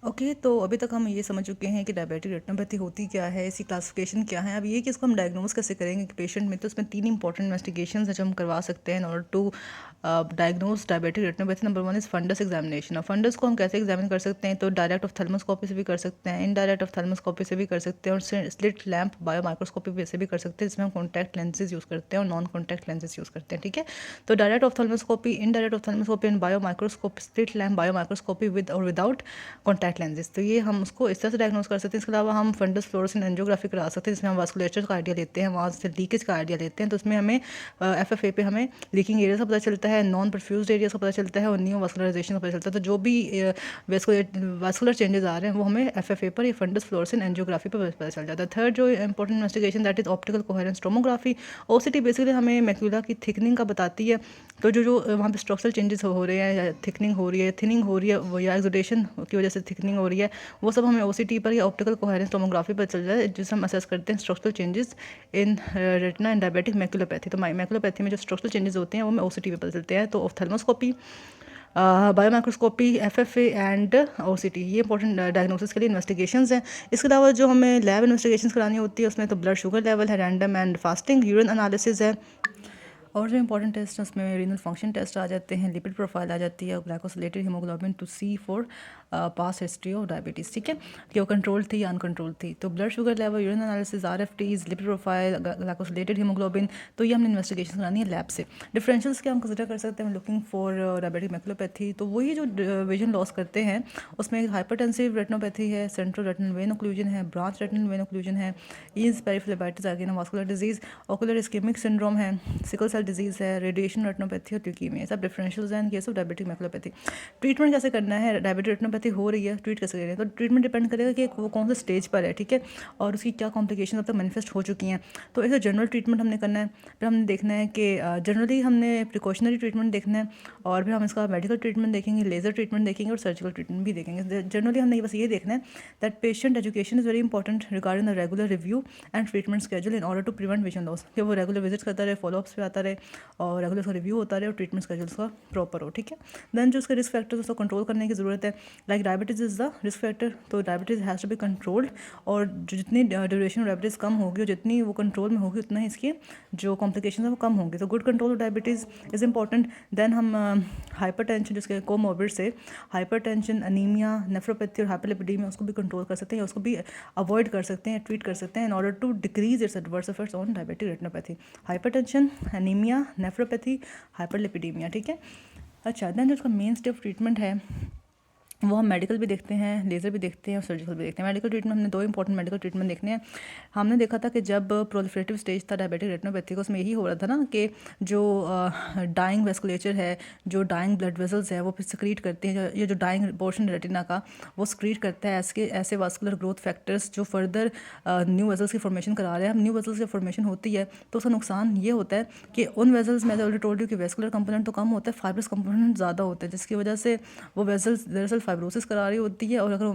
Okay, तो अभी तक हम ये समझ चुके हैं कि डायबिटिक रेटिनोपैथी होती क्या है, इसकी क्लासिफिकेशन क्या है। अब ये कि इसको हम डायग्नोज कैसे करेंगे कि पेशेंट में, तो इसमें 3 इंपॉर्टेंट इन्वेस्टिगेशंस है जो हम करवा सकते हैं in order to diagnose diabetic retinopathy. Number 1 is fundus examination. और फंडस को हम कैसे एग्जामिन कर सकते हैं, तो डायरेक्ट ऑप्थेल्मोस्कोपी से भी कर सकते हैं, इनडायरेक्ट ऑप्थेल्मोस्कोपी से भी कर सकते हैं, और स्लिट लैंप बायोमाइक्रोस्कोपी से भी कर सकते हैं, जिसमें हम कॉन्टैक्ट लेंसेज यूज़ करते हैं और नॉन कॉन्टैक्ट लेंसेज यूज़ करते हैं। ठीक है, तो direct ophthalmoscopy, indirect ophthalmoscopy and biomicroscopy, slit lamp biomicroscopy with और विदाउट कॉन्टैक्ट लेंसेज। तो ये हम उसको इस तरह से डायग्नोज कर सकते हैं। इसके अलावा हम फंडस फ्लोरेसेंट एंजियोग्राफी करा सकते हैं, जिसमें हम वास्कुलेचर का आइडिया लेते हैं, वहाँ से लीकेज का आइडिया लेते हैं। तो उसमें हमें FFA पे हमें लीकिंग एरिया का पता चलता है, नॉन परफ्यूज्ड एरिया का पता चलता है और न्यू वास्कुलराइजेशन का पता चलता है। तो जो भी वास्कुलर चेंजेस आ रहे हैं वो हमें FFA पर या फंडस फ्लोरेसेंट एंजियोग्राफी पर पता चल जाता है। थर्ड जो important investigation that is optical coherence tomography. OCT basically हमें मैक्यूला की थिकनिंग का बताती है। तो जो जो वहाँ पे स्ट्रक्चरल चेंजेस हो रहे हैं, या थिकनिंग हो रही है, थिनिंग हो रही है, या एक्सुडेशन की वजह से थिकनिंग हो रही है, वो सब हमें OCT पर या ऑप्टिकल कोहेरेंस टोमोग्राफी पर चल जाए, जिससे हम असेस करते हैं structural changes in retina and diabetic maculopathy. तो मैक्यूलोपैथी में जो स्ट्रक्चरल चेंजेस होते हैं वो हमें OCT पे पता चलते हैं। तो ophthalmoscopy, biomicroscopy, FFA and OCT, ये इंपॉर्टेंट डायग्नोसिस के लिए इन्वेस्टिगेशंस हैं। इसके अलावा जो हमें लैब इन्वेस्टिगेशंस करानी होती है उसमें तो ब्लड शुगर लेवल है, random and fasting, urine analysis है, और जो इंपॉर्टेंट टेस्ट है उसमें रीनल फंक्शन टेस्ट आ जाते हैं, लिपिड प्रोफाइल आ जाती है, glycosylated haemoglobin to see for past history of diabetes. ठीक है, कि वो कंट्रोल थी या अनकंट्रोल थी। तो blood sugar level, urine analysis, RFTs, lipid profile, glycosylated haemoglobin, तो ये हमने इन्वेस्टिगेशन करानी है लैब से। डिफरेंशियल्स क्या हम कंसिडर कर सकते हैं लुकिंग फॉर डायबिटिक मैक्यूलोपैथी, तो वही जो विजन लॉस करते हैं उसमें हाइपरटेंसिव रेटिनोपैथी है, सेंट्रल रेटिनल वेन ओक्लूजन है, ब्रांच रेटिनल वेन ओक्लूजन है, Eales periphlebitis or any vascular disease, ocular ischaemic syndrome है, सिकल सेल डिजीज़ है, रेडिएशन रेटिनोपैथी और ल्यूकीमिया, सब डिफरेंशियल्स हैं in case of diabetic maculopathy. Treatment कैसे करना है, डायबिटिक रेटिनोपैथी हो रही है, ट्रीट कैसे करें, तो ट्रीटमेंट डिपेंड करेगा कि वो कौन से स्टेज पर है। ठीक है, और उसकी क्या कॉम्प्लिकेशन अब तक मैनिफेस्ट हो चुकी हैं। तो ऐसे जनरल ट्रीटमेंट हमने करना है, फिर हमने देखना है कि जनरली हमने प्रिकॉशनरी ट्रीटमेंट देखना है, और फिर हम इसका मेडिकल ट्रीटमेंट देखेंगे, लेजर ट्रीटमेंट देखेंगे और सर्जिकल ट्रीटमेंट भी देखेंगे। जनरली हमने बस ये देखना है that patient education is very important regarding the regular review and treatment schedule in order to prevent vision loss, कि वो रेगुलर विजिट करता रहे, फॉलोअप्स पे आता रहे, और रेगुलर उसका रिव्यू होता रहे और ट्रीटमेंट स्केड्यूल उसका प्रॉपर हो। ठीक है, देन जो उसके रिस्क फैक्टर्स उसको कंट्रोल करने की ज़रूरत है। Like diabetes is the risk factor, तो diabetes has to be controlled, और जितनी ड्यूरेशन डायबिटीज़ कम होगी और जितनी वो कंट्रोल में होगी उतना ही इसकी जो कॉम्प्लिकेशन है वो कम होंगे। तो good control of diabetes is important. Then हम हाइपरटेंशन, जिसके कोमोर्बिड से हाइपरटेंशन, अनीमिया, नेफ्रोपैथी और हाइपरलिपिडीमिया, उसको भी कंट्रोल कर सकते हैं, उसको भी अवॉइड कर सकते हैं, ट्रीट कर सकते हैं in order to decrease its adverse effects on diabetic retinopathy. Hypertension, anaemia, nephropathy, hyperlipidaemia. ठीक है, अच्छा, देन जो उसका मेन स्टेप ऑफ ट्रीटमेंट है वो हम मेडिकल भी देखते हैं, लेज़र भी देखते हैं और सर्जिकल भी देखते हैं। मेडिकल ट्रीटमेंट हमने 2 इंपॉर्टेंट मेडिकल ट्रीटमेंट देखने हैं। हमने देखा था कि जब प्रोलिफरेटिव स्टेज था डायबिटिक रेटिनोपैथी का, उसमें यही हो रहा था ना कि जो डाइंग वेस्कुलेचर है, जो डाइंग ब्लड वेसल्स है, वो फिर सक्रीट करते हैं, ये जो डाइंग पोर्शन रेटिना का वो सक्रीट करता है ऐसे वास्कुलर ग्रोथ फैक्टर्स जो फर्दर न्यू वेसल्स की फॉर्मेशन करा रहे हैं। अब न्यू वेसल्स की फॉर्मेशन होती है तो उसका नुकसान ये होता है कि उन वेसल्स में ऑलरेडी टोल्ड यू कि वेस्कुलर कंपोनेंट तो कम होता है, फाइब्रस कंपोनेंट ज़्यादा होता है, जिसकी वजह से वो वेसल्स दरअसल फाइब्रोसिस करा रही होती है। और अगर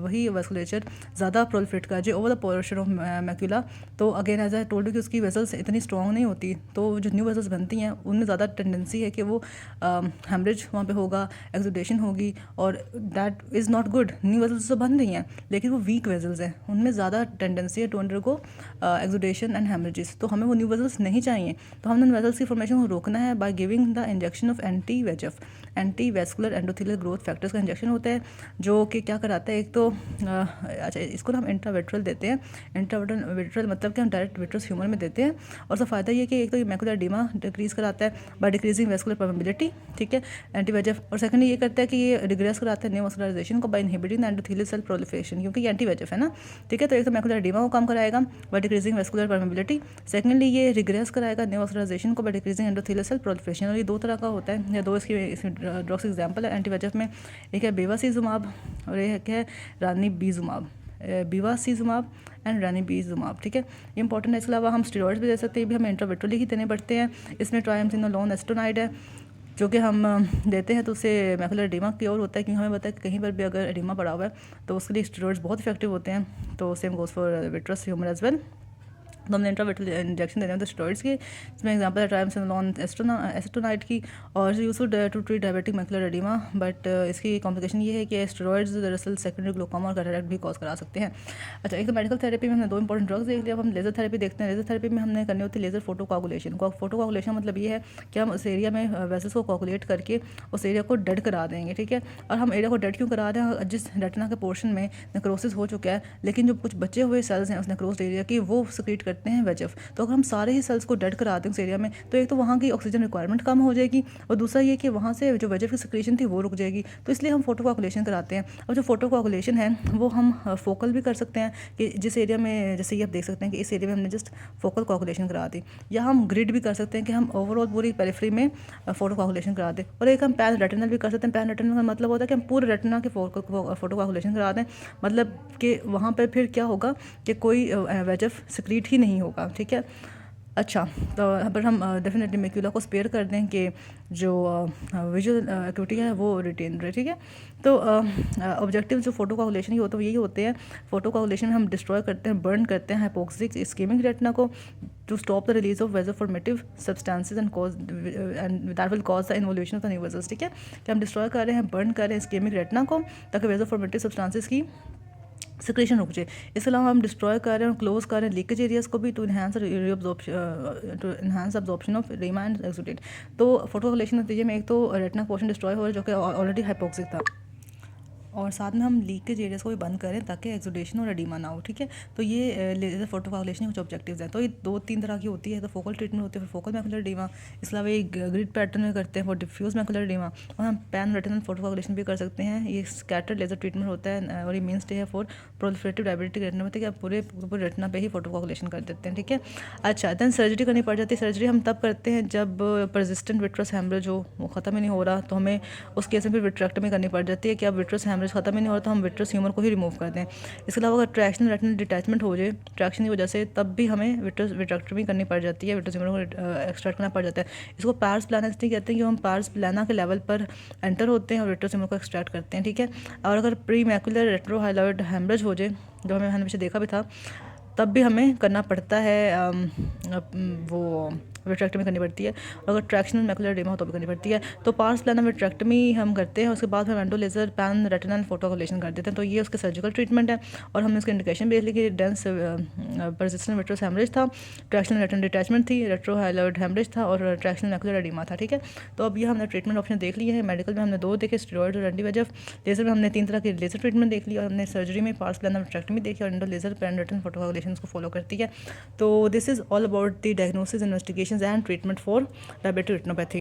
वही वेस्कुलेचर ज़्यादा प्रोलिफरेट कर जाए over the portion of macula, तो again as I told you कि उसकी वेसल्स इतनी स्ट्रॉन्ग नहीं होती, तो जो न्यू वेसल्स बनती हैं उनमें ज़्यादा टेंडेंसी है कि वो हेमरेज वहाँ पे होगा, एक्सुडेशन होगी, और that is not good. New vessels तो बन रही हैं लेकिन वो वीक वेसल्स हैं, उनमें ज़्यादा टेंडेंसी है to undergo exudation and haemorrhages. तो हमें वो न्यू वेसल्स नहीं चाहिए, तो हमने उन वेसल्स की फॉर्मेशन को रोकना है by giving the injection of anti VEGF, anti vascular endothelial growth factors का इंजेक्शन होता है, जो कि क्या कराता है, एक तो अच्छा इसको ना हम इंट्राविट्रल देते हैं। इंट्राविट्रल मतलब कि हम डायरेक्ट विट्रस ह्यूमर में देते हैं, और उसका फ़ायदा ये कि एक तो ये मैकुलर एडीमा डिक्रीज़ कराता है बाय डिक्रीजिंग वेस्कुलर परमेबिलिटी, ठीक है, एंटी-VEGF, और सेकंडली ये करता है कि ये रिग्रेस कराता है न्यूवास्कुलराइजेशन को by inhibiting the endothelial cell proliferation, क्योंकि ये एंटी-VEGF है ना। ठीक है, तो एक तो मैकुलर एडीमा को कम कराएगा by decreasing vascular permeability, secondly ये रिग्रेस कराएगा न्यूवास्कुलराइजेशन को by decreasing endothelial cell proliferation. और ये 2 तरह का होता है, या 2 इसकी ड्रग्स एग्जाम्पल है एंटी-VEGF में। एक है बेवासीजुमाब और एक है रानीबीजुमाब, बेवासीजुमाब एंड रानीबीजुमाब। ठीक है, इंपॉर्टेंट है। इसके अलावा हम स्टेरॉइड्स भी दे सकते हैं, भी हमें इंट्राविट्रली ही देने पड़ते हैं। इसमें ट्राइएमसिनोलोन एस्टोनाइड है जो कि हम देते हैं तो उससे मैकुलर एडीमा क्योर होता है, क्योंकि हमें पता है कि कहीं पर भी अगर एडीमा पड़ा हुआ है तो उसके लिए स्टेरॉइड्स बहुत इफेक्टिव होते हैं। तो same goes for vitreous humour as well. तो हमने इंट्राविट्रल इंजेक्शन देने होते स्टेरॉइड्स के, इसमें एग्जांपल है ट्राइमसिनोलोन एसिटोनाइट की, और used to treat diabetic macular oedema. But इसकी कॉम्प्लिकेशन ये है कि स्टेरॉइड्स दरअसल सेकेंडरी ग्लूकोमा और कैटरेक्ट भी कॉज करा सकते हैं। अच्छा, एक तो मेडिकल थेरेपी में हमने 2 इंपॉर्टेंट ड्रग्स देख लिया। अब हम लेजर थेरेपी देखते हैं। लेजर थेरेपी में हमने करनी होती है लेजर फोटोकोगुलेशन। फोटोकोगुलेशन मतलब ये है कि हम उस एरिया में वेसल्स को कोगुलेट करके उस एरिया को डेड करा देंगे, ठीक है। और हम एरिया को डेड क्यों करा रहे हैं? जिस रेटिना के पोर्शन में नेक्रोसिस हो चुका है, लेकिन जो कुछ बचे हुए सेल्स हैं उस नेक्रोस्ड एरिया की, वो सिक्रीट करते हैं वेजफ। तो अगर हम सारे ही सेल्स को डेड करा दें उस एरिया में, तो एक तो वहाँ की ऑक्सीजन रिक्वायरमेंट कम हो जाएगी, और दूसरा ये कि वहाँ से जो वेजफ की सिक्रीशन थी वो रुक जाएगी। तो इसलिए हम फोटोकोगुलेशन कराते हैं। और जो फोटोकोगुलेशन है वो हम फोकल भी कर सकते हैं, कि जिस एरिया में, जैसे ये आप देख सकते हैं कि इस एरिया में हमने जस्ट फोकल कोगुलेशन करा दी, या हम ग्रिड भी कर सकते हैं कि हम ओवरऑल पूरी पेरिफेरी में फोटोकोगुलेशन करा दें। और एक हम पैन रेटिनल भी कर सकते हैं। पैन रेटिनल का मतलब होता है कि हम पूरे रेटिना के फोटोकोगुलेशन करा दें, मतलब कि वहाँ पर फिर क्या होगा कि कोई वेजफ सिक्रीट ही नहीं होगा, ठीक है। अच्छा, तो पर हम डेफिनेटली मैक्यूला को स्पेयर कर दें कि जो विजुअल एक्टिविटी है वो रिटेन रहे, ठीक है। तो ऑब्जेक्टिव जो फोटोकोगुलेशन ही होते हैं यही होते हैं। फोटोकोगुलेशन में हम डिस्ट्रॉय करते हैं, बर्न करते हैं हाइपोक्सिक इस्केमिक रेटिना को, to stop the release of vasoformative substances and that will cause the involution of the new vessels, ठीक है। कि हम डिस्ट्रॉय कर रहे हैं, बर्न कर रहे हैं इस्केमिक रेटिना को, ताकि वेजोफॉर्मेटिव सब्सटेंसेस की सिक्रेशन रुक जाए। इसके अलावा हम डिस्ट्रॉय कर रहे हैं, क्लोज कर रहे हैं लीकेज एरियाज को भी, to enhance absorption of oedema and exudate. तो फोटोकोगुलेशन नतीजे में एक तो रेटिना पोर्शन डिस्ट्रॉय हो रहा है जो कि ऑलरेडी हाइपोक्सिक था, और साथ में हम लीकेज एरियाज को भी बंद करें ताकि एक्सुडेशन और एडिमा ना हो, ठीक है। तो ये लेजर फोटोकोगुलेशन के कुछ ऑब्जेक्टिव्स हैं। तो ये 2-3 तरह की होती है। तो फोकल ट्रीटमेंट होती है, फिर फोकल मैकुलर एडिमा, इसके अलावा ये ग्रिड पैटर्न में करते हैं, वो डिफ्यूज मैकुलर एडिमा, और हम पैन रेटिनल फोटोकोगुलेशन भी कर सकते हैं। ये स्कैटर्ड लेजर ट्रीटमेंट होता है, और ये मेन स्टे है फॉर प्रोलिफरेटिव डायबिटिक रेटिनोपैथी, कि आप पूरे रेटिना पे ही फोटोकोगुलेशन कर देते हैं, ठीक है। अच्छा, देन सर्जरी करनी पड़ जाती है। सर्जरी हम तब करते हैं जब परसिस्टेंट विट्रस हैमरेज हो, वो ख़त्म ही नहीं हो रहा, तो हमें उस केस में फिर विट्रेक्टमी करनी पड़ जाती है कि अब विट्रस हैमरेज ख़त्म ही नहीं हो रहा, तो हम विट्रस ह्यूमर को ही रिमूव कर दें। इसके अलावा अगर ट्रैक्शनल रेटिनल डिटैचमेंट हो जाए ट्रैक्शन की वजह से, तब भी हमें विट्रेक्टमी करनी पड़ जाती है, विट्रस ह्यूमर को एक्सट्रैक्ट करना पड़ जाता है। इसको पार्स प्लाना इसलिए कहते हैं कि हम पार्स प्लाना के लेवल पर एंटर होते हैं और विट्रस ह्यूमर को एक्सट्रैक्ट करते हैं, ठीक है। और अगर प्री मैकुलर रेट्रोहाइलॉइड हैमरेज हो जाए, जो हमने पीछे देखा भी था, तब भी हमें करना पड़ता है वो विट्रेक्टमी करनी पड़ती है। और अगर ट्रैक्शनल मैकुलर एडिमा हो तो भी करनी पड़ती है। तो पार्स प्लाना विट्रेक्टमी हम करते हैं, उसके बाद हम endo laser pan retinal photocoagulation कर देते हैं। तो ये उसके सर्जिकल ट्रीटमेंट है। और हमने उसकी इंडिकेशन भी देख ली कि डेंस परसिस्टेंट विट्रस हैमरेज था, ट्रैक्शनल रेटिनल डिटैचमेंट थी, रेट्रोहाइलॉइड हैमरेज था, और ट्रैक्शनल मैकुलर एडिमा था, ठीक है। तो अब ये हमने ट्रीटमेंट ऑप्शन देख लिए हैं। मेडिकल में हमने 2 देखे, स्टेरॉइड और एंटीवेजफ। लेजर में हमने 3 तरह की लेजर ट्रीटमेंट देख ली, और हमने सर्जरी में पार्स प्लाना विट्रेक्टमी देखी, और endo laser pan retinal photocoagulation को फॉलो करती है। तो this is all about the diagnosis, investigations and treatment for diabetic retinopathy.